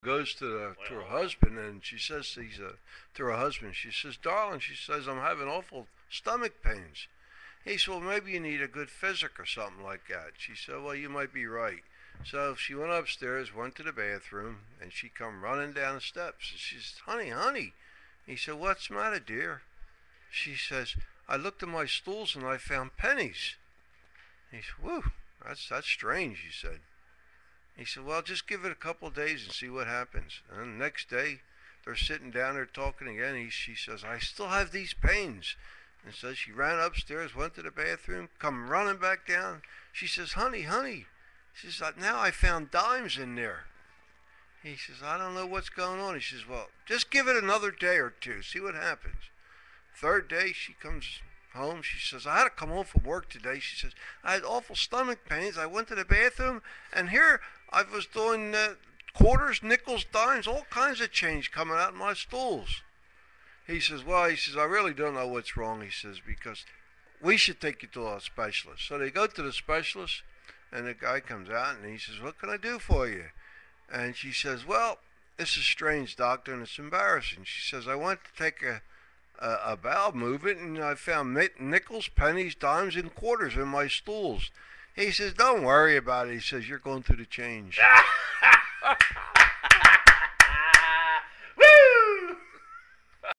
goes to her Well, husband, and she says to her husband, she says, "Darling," she says, "I'm having awful stomach pains." He said, "Well, maybe you need a good physic or something like that." She said, "Well, you might be right." So she went upstairs, went to the bathroom, and she come running down the steps. And she says, "Honey, honey." He said, "What's the matter, dear?" She says, "I looked in my stools and I found pennies." He said, "Whew, that's strange," he said. He said, "Well, just give it a couple of days and see what happens." And then the next day, they're sitting down there talking again. She says, "I still have these pains." And so she ran upstairs, went to the bathroom, come running back down. She says, "Honey, honey." She says, "Now I found dimes in there." He says, "I don't know what's going on." He says, "Well, just give it another day or two, see what happens." Third day, she comes home. She says, "I had to come home from work today." She says, "I had awful stomach pains. I went to the bathroom, and here I was doing quarters, nickels, dimes, all kinds of change coming out of my stools." He says, "Well," he says, "I really don't know what's wrong." He says, "Because we should take you to a specialist." So they go to the specialist, and the guy comes out, and he says, "What can I do for you?" And she says, "Well, this is strange, doctor, and it's embarrassing." She says, "I went to take a bowel movement, and I found nickels, pennies, dimes, and quarters in my stools." He says, "Don't worry about it." He says, "You're going through the change."